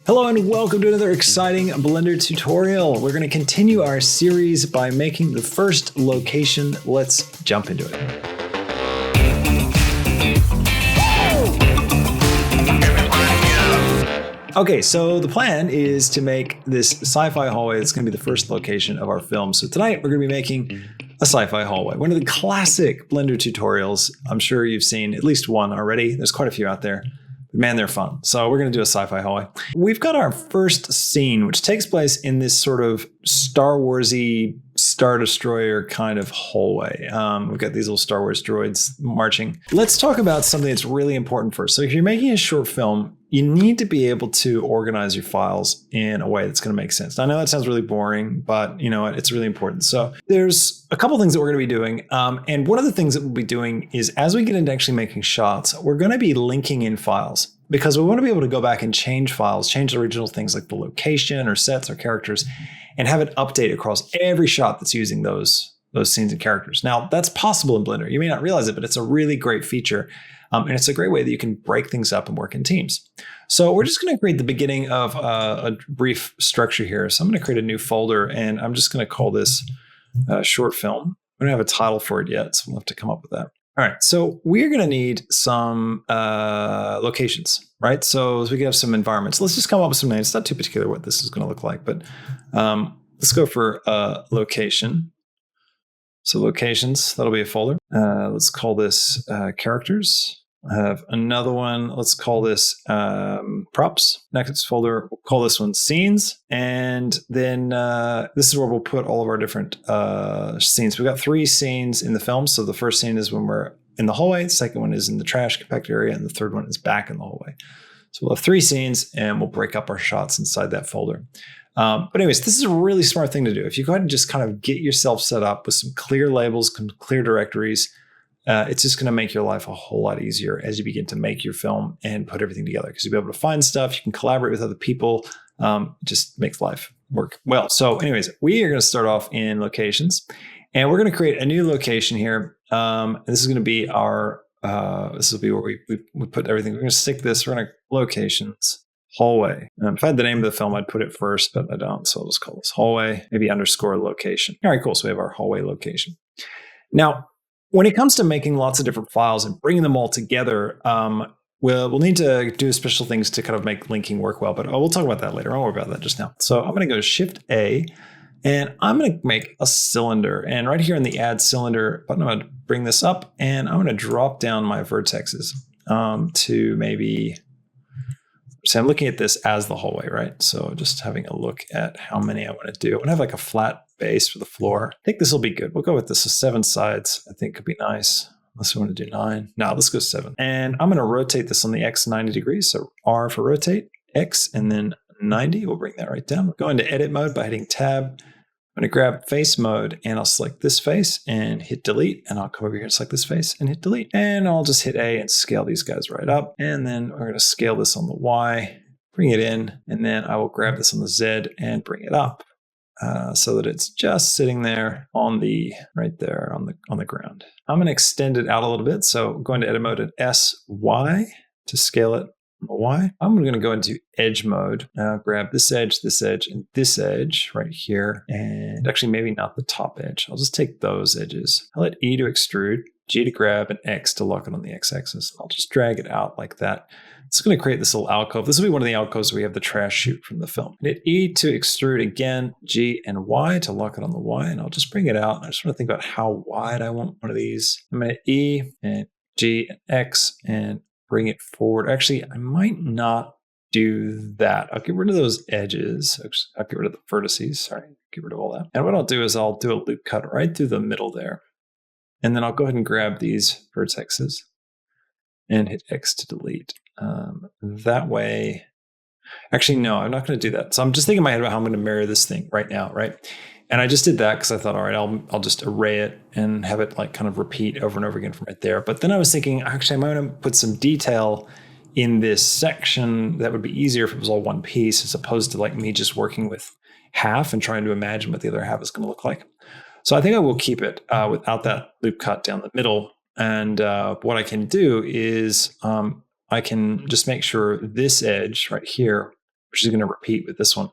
Hello and welcome to another exciting Blender tutorial. We're going to continue our series by making the first location. Let's jump into it. Okay, so the plan is to make this sci-fi hallway. It's going to be the first location of our film. So tonight we're going to be making a sci-fi hallway. One of the classic Blender tutorials. I'm sure you've seen at least one already. There's quite a few out there. Man, they're fun. So we're going to do a sci-fi hallway. We've got our first scene, which takes place in this sort of Star Wars-y Star Destroyer kind of hallway. We've got these little Star Wars droids marching. Let's talk about something that's really important first. So if you're making a short film, you need to be able to organize your files in a way that's going to make sense. Now, I know that sounds really boring, but you know what? It's really important. So there's a couple things that we're going to be doing. And one of the things that we'll be doing is as we get into actually making shots, we're going to be linking in files because we want to be able to go back and change files, change the original things like the location or sets or characters, and have it update across every shot that's using those scenes and characters. Now, that's possible in Blender. You may not realize it, but it's a really great feature. And it's a great way that you can break things up and work in teams. So we're just going to create the beginning of a brief structure here. So I'm going to create a new folder, and I'm just going to call this short film. We don't have a title for it yet, so we'll have to come up with that. All right, so we're going to need some locations, right? So we can have some environments. Let's just come up with some names. It's not too particular what this is going to look like, but let's go for location. So locations, that'll be a folder. Let's call this characters. I have another one. Let's call this props. Next folder, we'll call this one scenes. And then this is where we'll put all of our different scenes. We've got 3 scenes in the film. So the first scene is when we're in the hallway. The second one is in the trash compactor area. And the third one is back in the hallway. So we'll have 3 scenes and we'll break up our shots inside that folder. But anyways, this is a really smart thing to do. If you go ahead and just kind of get yourself set up with some clear labels, clear directories, it's just going to make your life a whole lot easier as you begin to make your film and put everything together. Because you'll be able to find stuff, you can collaborate with other people, just makes life work well. So anyways, we are going to start off in locations, and we're going to create a new location here. And this is going to be our, this will be where we put everything. We're going to stick this, we're going to locations. Hallway. If I had the name of the film, I'd put it first, but I don't. So I'll just call this hallway, maybe underscore location. All right, cool. So we have our hallway location. Now, when it comes to making lots of different files and bringing them all together, we'll need to do special things to kind of make linking work well, but we'll talk about that later. I won't worry about that just now. So I'm going to go Shift A, and I'm going to make a cylinder. And right here in the Add Cylinder button, I'm going to bring this up, and I'm going to drop down my vertexes to maybe... So I'm looking at this as the hallway, right? So just having a look at how many I want to do. I want to have like a flat base for the floor. I think this will be good. We'll go with this. So 7 sides, I think could be nice. Unless we want to do 9. No, let's go 7. And I'm going to rotate this on the X 90 degrees. So R for rotate, X, and then 90. We'll bring that right down. We'll go into edit mode by hitting tab. I'm going to grab face mode, and I'll select this face and hit delete. And I'll come over here and select this face and hit delete. And I'll just hit A and scale these guys right up. And then we're going to scale this on the Y, bring it in, and then I will grab this on the Z and bring it up so that it's just sitting there on the, right there on the ground. I'm going to extend it out a little bit. So going to edit mode at SY to scale it. Why? I'm going to go into edge mode. Now grab this edge, and this edge right here. And actually maybe not the top edge. I'll just take those edges. I'll hit E to extrude, G to grab, and X to lock it on the X-axis. I'll just drag it out like that. It's going to create this little alcove. This will be one of the alcoves where we have the trash chute from the film. Hit E to extrude again, G and Y to lock it on the Y. And I'll just bring it out. I just want to think about how wide I want one of these. I'm going to E and G and X and bring it forward. Actually, I might not do that. I'll get rid of those edges. I'll get rid of the vertices. Sorry, get rid of all that. And what I'll do is I'll do a loop cut right through the middle there. And then I'll go ahead and grab these vertexes and hit X to delete. That way, actually, no, I'm not going to do that. So I'm just thinking in my head about how I'm going to mirror this thing right now, right? And I just did that because I thought, all right, I'll just array it and have it like kind of repeat over and over again from right there. But then I was thinking, actually, I might want to put some detail in this section that would be easier if it was all one piece as opposed to like me just working with half and trying to imagine what the other half is going to look like. So I think I will keep it without that loop cut down the middle. And what I can do is I can just make sure this edge right here which is going to repeat with this one,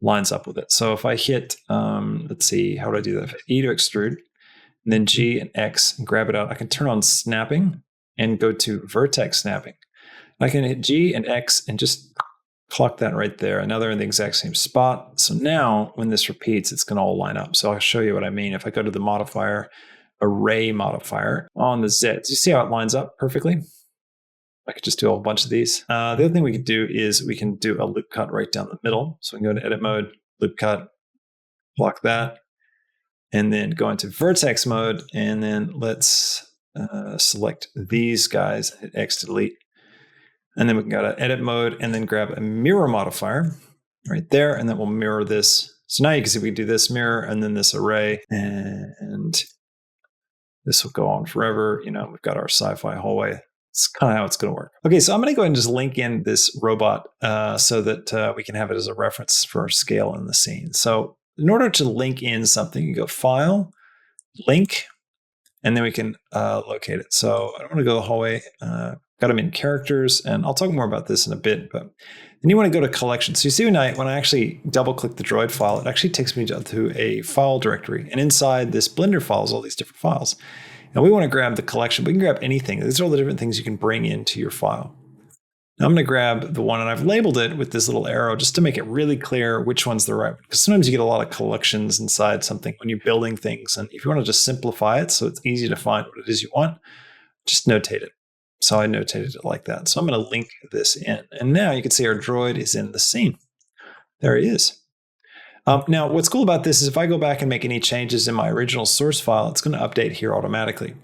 lines up with it. So if I hit, let's see, how would I do that? If I E to extrude, and then G and X and grab it out, I can turn on snapping and go to vertex snapping. I can hit G and X and just clock that right there. And now they're in the exact same spot. So now when this repeats, it's going to all line up. So I'll show you what I mean. If I go to the modifier, array modifier on the Zs, you see how it lines up perfectly? I could just do a whole bunch of these. The other thing we could do is we can do a loop cut right down the middle. So we can go to edit mode, loop cut, block that, and then go into vertex mode. And then let's select these guys, hit X to delete. And then we can go to edit mode and then grab a mirror modifier right there. And then we'll mirror this. So now you can see we can do this mirror and then this array. And this will go on forever. You know, we've got our sci-fi hallway. It's kind of how it's going to work. Okay, so I'm going to go ahead and just link in this robot so that we can have it as a reference for our scale in the scene. So in order to link in something, you go File, Link, and then we can locate it. So I don't want to go the hallway. Got them in characters, and I'll talk more about this in a bit. But then you want to go to collection. So you see when I actually double-click the droid file, it actually takes me to a file directory. And inside this Blender file is all these different files. And we want to grab the collection. We can grab anything. These are all the different things you can bring into your file. Now I'm going to grab the one, and I've labeled it with this little arrow just to make it really clear which one's the right one. Because sometimes you get a lot of collections inside something when you're building things. And if you want to just simplify it so it's easy to find what it is you want, just notate it. So I notated it like that. So I'm going to link this in. And now you can see our droid is in the scene. There he is. Now, what's cool about this is if I go back and make any changes in my original source file, it's going to update here automatically.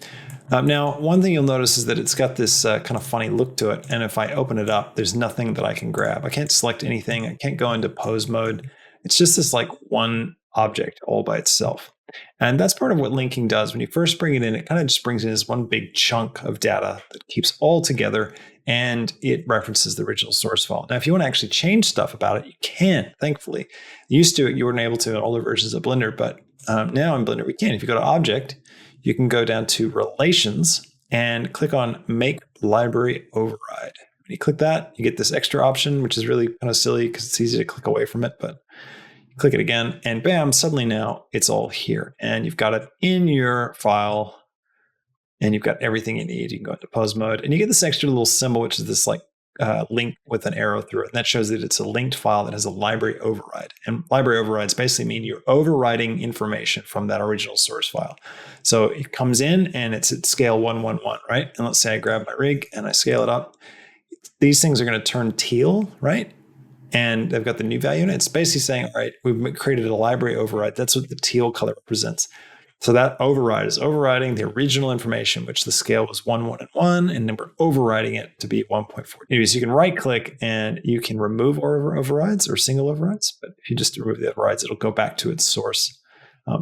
Now, one thing you'll notice is that it's got this kind of funny look to it. And if I open it up, there's nothing that I can grab. I can't select anything. I can't go into pose mode. It's just this like one object all by itself. And that's part of what linking does. When you first bring it in, it kind of just brings in this one big chunk of data that keeps all together, and it references the original source file. Now, if you want to actually change stuff about it, you can, thankfully. Used to it, you weren't able to in older versions of Blender, but now in Blender, we can. If you go to Object, you can go down to Relations and click on Make Library Override. When you click that, you get this extra option, which is really kind of silly because it's easy to click away from it, but click it again, and bam, suddenly now it's all here. And you've got it in your file, and you've got everything you need. You can go into pose mode, and you get this extra little symbol, which is this like link with an arrow through it. And that shows that it's a linked file that has a library override. And library overrides basically mean you're overriding information from that original source file. So it comes in, and it's at scale 111, right? And let's say I grab my rig, and I scale it up. These things are going to turn teal, right? And they've got the new value in it. It's basically saying, all right, we've created a library override. That's what the teal color represents. So that override is overriding the original information, which the scale was 1, 1, and 1, and then we're overriding it to be 1.4. Anyways, you can right click and you can remove overrides or single overrides. But if you just remove the overrides, it'll go back to its source.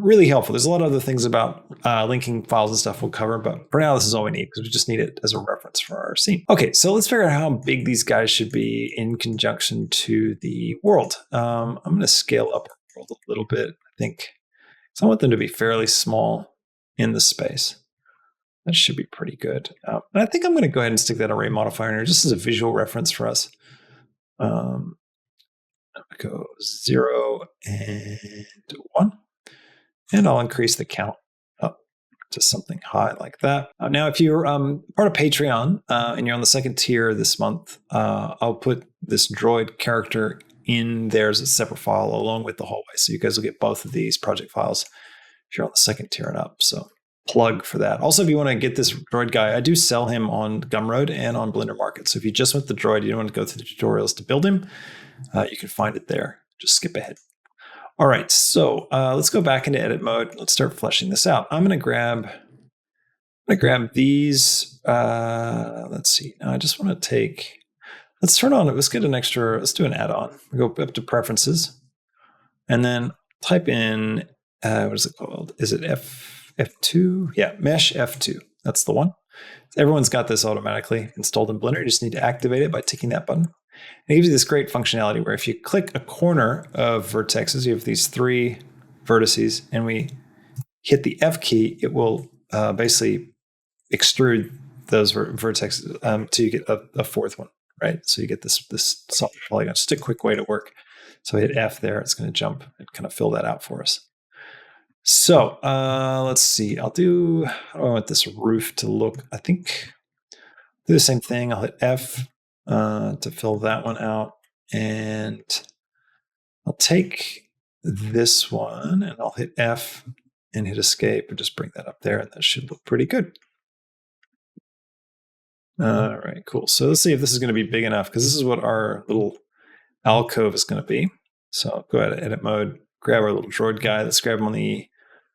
Really helpful. There's a lot of other things about linking files and stuff we'll cover, but for now, this is all we need because we just need it as a reference for our scene. Okay, so let's figure out how big these guys should be in conjunction to the world. I'm going to scale up our world a little bit, I think. So I want them to be fairly small in the space. That should be pretty good. And I think I'm going to go ahead and stick that array modifier in here just as a visual reference for us. Go 0 and 1. And I'll increase the count up to something high like that. Now, if you're part of Patreon and you're on the second tier this month, I'll put this droid character in there as a separate file along with the hallway. So you guys will get both of these project files if you're on the second tier and up. So plug for that. Also, if you want to get this droid guy, I do sell him on Gumroad and on Blender Market. So if you just want the droid, you don't want to go through the tutorials to build him, you can find it there. Just skip ahead. All right, so let's go back into edit mode. Let's start fleshing this out. I'm going to grab these. Let's see. Now I just want to take. Let's turn on. Let's get an extra. Let's do an add-on. We go up to preferences, and then type in. What is it called? Is it F2? Yeah, Mesh F2. That's the one. Everyone's got this automatically installed in Blender. You just need to activate it by ticking that button. It gives you this great functionality where if you click a corner of vertexes, you have these 3 vertices, and we hit the F key, it will basically extrude those vertexes till you get a fourth one, right? So you get this solid polygon. Just a quick way to work. So I hit F there. It's going to jump and kind of fill that out for us. So let's see. How do I want this roof to look? I think do the same thing. I'll hit F to fill that one out. And I'll take this one and I'll hit F and hit escape and just bring that up there. And that should look pretty good. All right, cool. So let's see if this is going to be big enough, because this is what our little alcove is going to be. So I'll go ahead to edit mode, grab our little droid guy. Let's grab him on the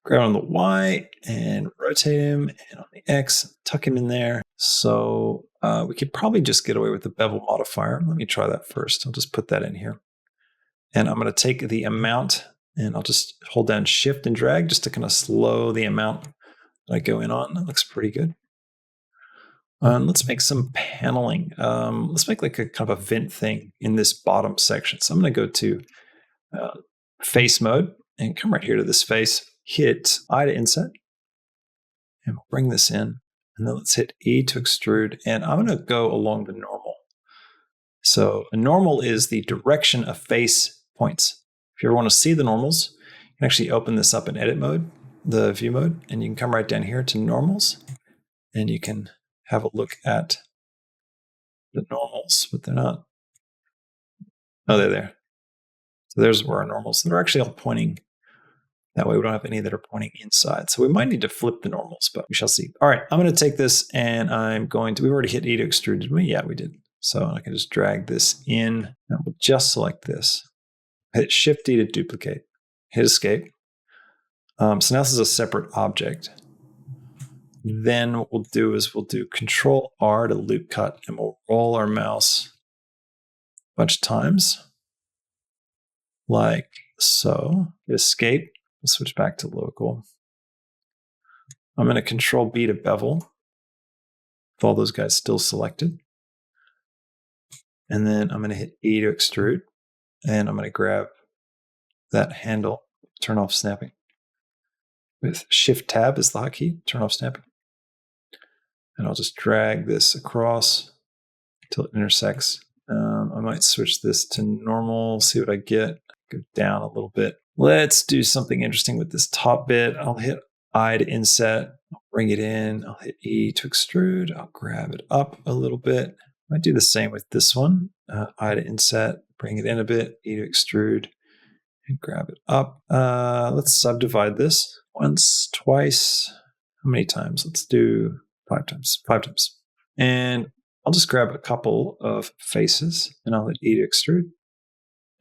Y and rotate him, and on the X, tuck him in there. So we could probably just get away with the bevel modifier. Let me try that first. I'll just put that in here. And I'm going to take the amount and I'll just hold down shift and drag just to kind of slow the amount that I go in on. That looks pretty good. Let's make some paneling. Let's make like a kind of a vent thing in this bottom section. So I'm going to go to face mode and come right here to this face, hit I to inset, and we'll bring this in. And then let's hit E to extrude. And I'm going to go along the normal. So a normal is the direction of face points. If you ever want to see the normals, you can actually open this up in edit mode, the view mode, and you can come right down here to normals, and you can have a look at the normals, but they're not. Oh, they're there. So there's where our normals. So they're actually all pointing that way. We don't have any that are pointing inside. So we might need to flip the normals, but we shall see. All right, I'm going to take this and I'm going to, we've already hit E to extrude, did we? Yeah, we did. So I can just drag this in and we'll just select this. Hit Shift D to duplicate. Hit escape. So now this is a separate object. Then what we'll do is we'll do Control R to loop cut, and we'll roll our mouse a bunch of times, like so. Hit escape. We'll switch back to local. I'm going to Control B to bevel, with all those guys still selected. And then I'm going to hit E to extrude, and I'm going to grab that handle, turn off snapping. With Shift Tab is the hotkey, turn off snapping. And I'll just drag this across until it intersects. I might switch this to normal, see what I get. Go down a little bit. Let's do something interesting with this top bit. I'll hit I to inset, I'll bring it in. I'll hit E to extrude. I'll grab it up a little bit. I might do the same with this one. I to inset, bring it in a bit, E to extrude, and grab it up. Let's subdivide this once, twice. How many times? Let's do 5 times. 5 times. And I'll just grab a couple of faces and I'll hit E to extrude.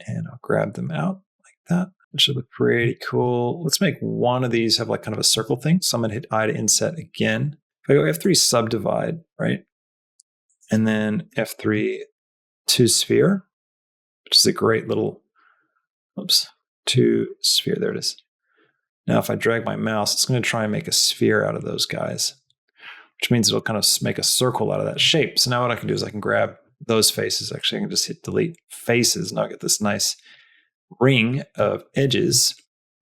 And I'll grab them out like that. It should look pretty cool. Let's make one of these have like kind of a circle thing. So I'm going to hit I to inset again. If I go F3 subdivide, right? And then F3 to sphere, which is a great little, to sphere. There it is. Now, if I drag my mouse, it's going to try and make a sphere out of those guys, which means it'll kind of make a circle out of that shape. So now what I can do is I can grab those faces. Actually, I can just hit delete faces, and I'll get this nice ring of edges.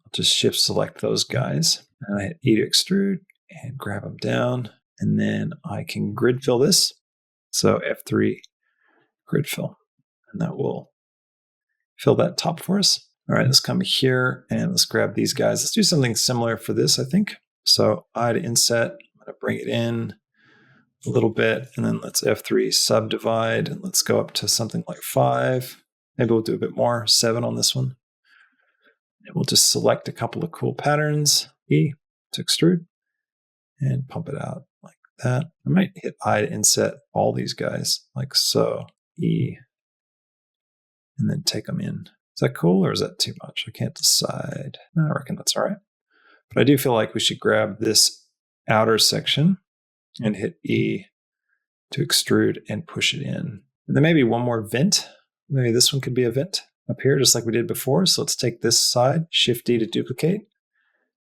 I'll just shift select those guys, and I hit E to extrude and grab them down. And then I can grid fill this. So F3 grid fill, and that will fill that top for us. All right, let's come here and let's grab these guys. Let's do something similar for this, I think. So I to inset, I'm going to bring it in a little bit, and then let's F3 subdivide, and let's go up to something like 5. Maybe we'll do a bit more, 7 on this one. And we'll just select a couple of cool patterns, E to extrude, and pump it out like that. I might hit I to inset all these guys, like so, E, and then take them in. Is that cool or is that too much? I can't decide. No, I reckon that's all right. But I do feel like we should grab this outer section and hit E to extrude and push it in. And then maybe one more vent. Maybe this one could be a vent up here, just like we did before. So let's take this side, Shift D to duplicate,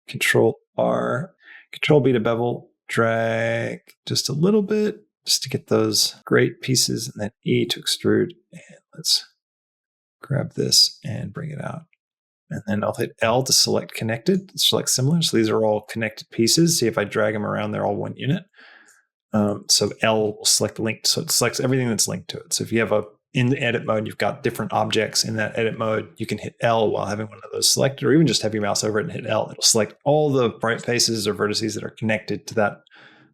Control R, Control B to bevel, drag just a little bit just to get those great pieces, and then E to extrude. And let's grab this and bring it out. And then I'll hit L to select connected, select similar. So these are all connected pieces. See if I drag them around, they're all one unit. So L will select the link. So it selects everything that's linked to it. So if you have in the edit mode, you've got different objects in that edit mode, you can hit L while having one of those selected, or even just have your mouse over it and hit L. It'll select all the bright faces or vertices that are connected to that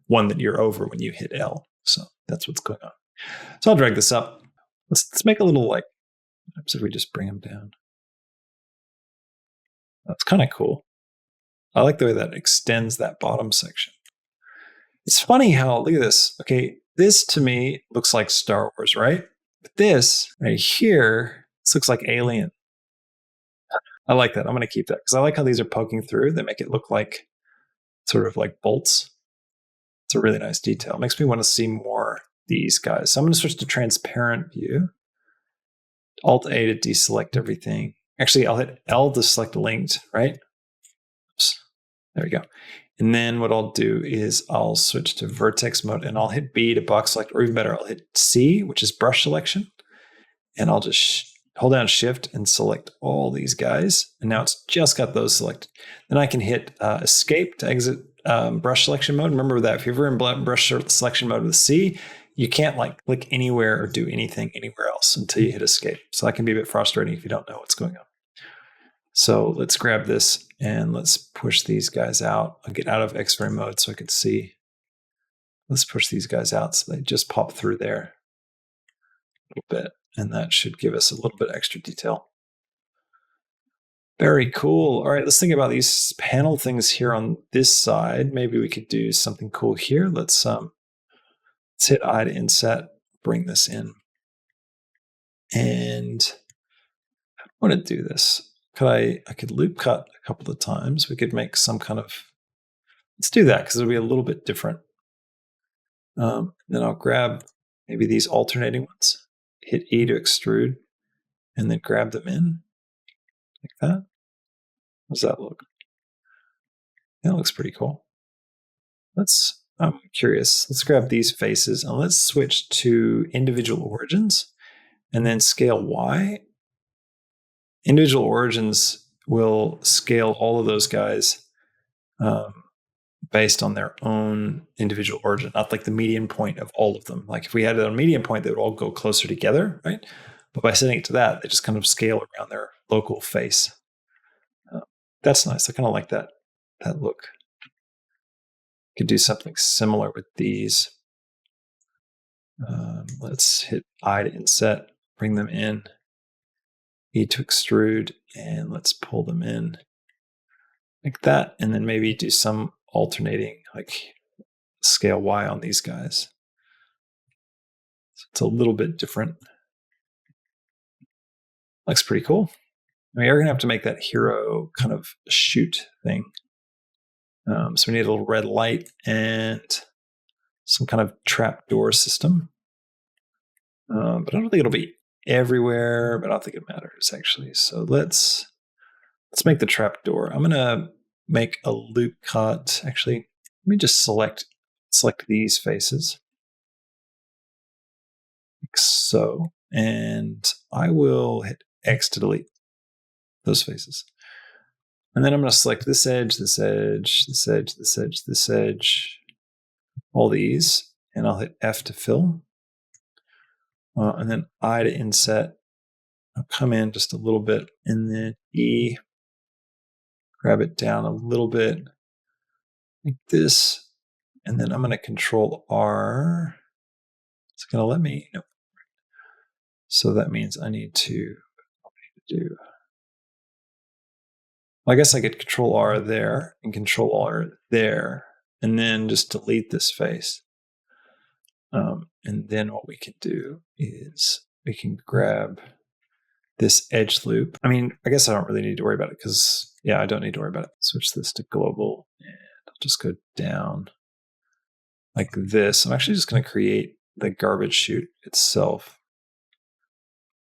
one that you're over when you hit L. So that's what's going on. So I'll drag this up. Let's make a little like, so if we just bring them down. That's kind of cool. I like the way that extends that bottom section. It's funny how, look at this. Okay, this to me looks like Star Wars, right? But this right here, this looks like Alien. I like that. I'm going to keep that because I like how these are poking through. They make it look like sort of like bolts. It's a really nice detail. It makes me want to see more these guys. So I'm going to switch to transparent view. Alt-A to deselect everything. Actually, I'll hit L to select linked, right? Oops. There we go. And then what I'll do is I'll switch to vertex mode and I'll hit B to box select, or even better, I'll hit C, which is brush selection. And I'll just hold down shift and select all these guys. And now it's just got those selected. Then I can hit escape to exit brush selection mode. Remember that if you're ever in brush selection mode with C, you can't like click anywhere or do anything anywhere else until you hit escape. So that can be a bit frustrating if you don't know what's going on. So let's grab this and let's push these guys out. I'll get out of X-ray mode so I can see. Let's push these guys out so they just pop through there a little bit. And that should give us a little bit extra detail. Very cool. All right, let's think about these panel things here on this side. Maybe we could do something cool here. Let's hit I to inset, bring this in. And I want to do this. I could loop cut a couple of times. We could make some kind of, let's do that because it'll be a little bit different. Then I'll grab maybe these alternating ones, hit E to extrude, and then grab them in like that. How does that look? That looks pretty cool. I'm curious. Let's grab these faces and let's switch to individual origins and then scale Y. Individual origins will scale all of those guys based on their own individual origin, not like the median point of all of them. Like if we had it on median point, they would all go closer together, right? But by setting it to that, they just kind of scale around their local face. That's nice. I kind of like that look. Could do something similar with these. Let's hit I to inset, bring them in. E to extrude, and let's pull them in like that, and then maybe do some alternating, like scale Y on these guys. So it's a little bit different. Looks pretty cool. We are going to have to make that hero kind of shoot thing. So we need a little red light and some kind of trapdoor system. But I don't think it'll be everywhere, but I don't think it matters actually. So let's make the trapdoor. I'm gonna make a loop cut. Actually, let me just select these faces. Like so. And I will hit X to delete those faces. And then I'm gonna select this edge, this edge, this edge, this edge, this edge, all these, and I'll hit F to fill. And then I to inset. I'll come in just a little bit, and then E, grab it down a little bit like this, and then I'm going to control R. It's going to let me, nope. So that means I need to do, well, I guess I could control R there and control R there, and then just delete this face. And then what we can do is we can grab this edge loop. I mean, I guess I don't really need to worry about it because, yeah, I don't need to worry about it. Switch this to global and I'll just go down like this. I'm actually just going to create the garbage chute itself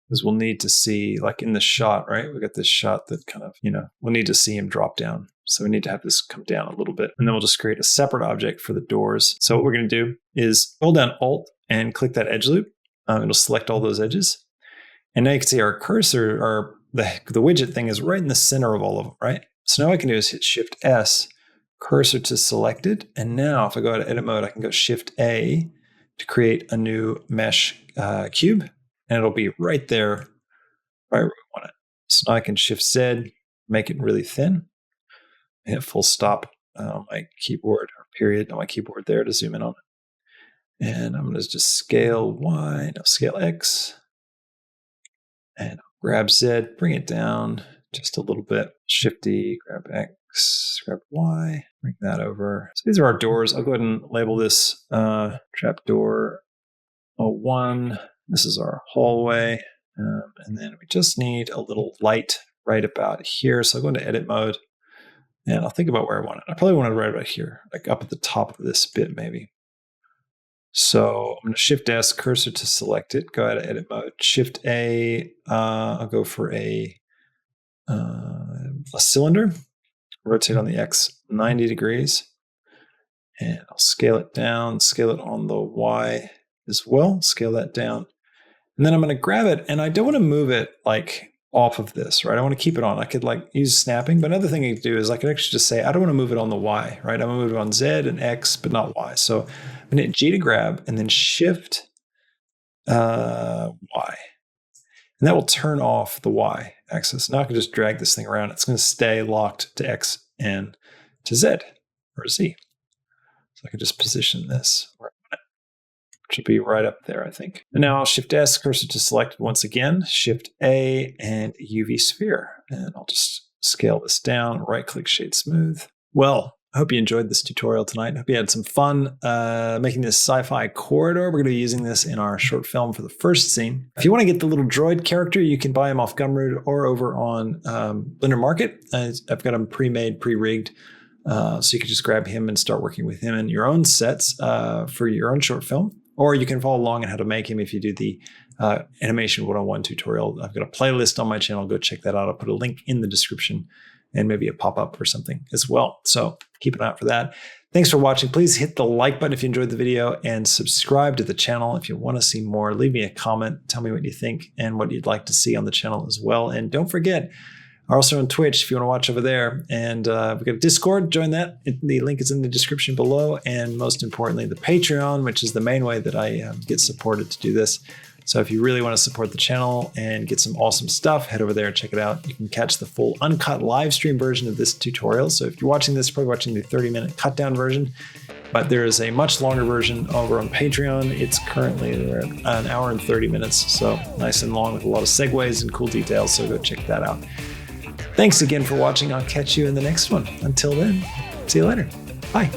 because we'll need to see, like in the shot, right? We got this shot that kind of, we'll need to see him drop down. So we need to have this come down a little bit, and then we'll just create a separate object for the doors. So what we're going to do is hold down Alt and click that edge loop. It'll select all those edges. And now you can see our cursor, or the widget thing is right in the center of all of them, right? So now what I can do is hit Shift S, cursor to selected. And now if I go to edit mode, I can go Shift A to create a new mesh cube, and it'll be right there, right where we want it. So now I can Shift Z, make it really thin, and hit full stop on my keyboard, or period on my keyboard there to zoom in on it. And I'm going to just scale Y, no, scale X, and I'll grab Z, bring it down just a little bit. Shift D, grab X, grab Y, bring that over. So these are our doors. I'll go ahead and label this trapdoor 01. This is our hallway. And then we just need a little light right about here. So I'll go into edit mode and I'll think about where I want it. I probably want it right about here, like up at the top of this bit maybe. So I'm going to Shift S, cursor to select it, go out of edit mode. Shift A, I'll go for a cylinder, rotate on the X 90 degrees, and I'll scale it down, scale it on the Y as well, scale that down. And then I'm going to grab it, and I don't want to move it like off of this, right? I want to keep it on. I could like use snapping, but another thing I could do is I could actually just say, I don't want to move it on the Y, right? I'm going to move it on Z and X, but not Y. So I'm going to hit G to grab and then Shift Y. And that will turn off the Y axis. Now I can just drag this thing around. It's going to stay locked to X and to Z or Z. So I can just position this where I want it. Should be right up there, I think. And now I'll Shift S, cursor to select once again, Shift A and UV sphere. And I'll just scale this down, right click, shade smooth. Well, I hope you enjoyed this tutorial tonight. I hope you had some fun making this sci-fi corridor. We're going to be using this in our short film for the first scene. If you want to get the little droid character, you can buy him off Gumroad or over on Blender Market. I've got him pre-made, pre-rigged. So you can just grab him and start working with him in your own sets for your own short film. Or you can follow along on how to make him if you do the Animation 101 tutorial. I've got a playlist on my channel. Go check that out. I'll put a link in the description and maybe a pop-up or something as well. So keep an eye out for that. Thanks for watching. Please hit the like button if you enjoyed the video and subscribe to the channel. If you want to see more, leave me a comment. Tell me what you think and what you'd like to see on the channel as well. And don't forget, we're also on Twitch if you want to watch over there. And we've got a Discord, join that. The link is in the description below. And most importantly, the Patreon, which is the main way that I get supported to do this. So if you really want to support the channel and get some awesome stuff, head over there and check it out. You can catch the full uncut live stream version of this tutorial. So if you're watching this, probably watching the 30-minute cut down version, but there is a much longer version over on Patreon. It's currently an hour and 30 minutes. So nice and long with a lot of segues and cool details. So go check that out. Thanks again for watching. I'll catch you in the next one. Until then, see you later. Bye.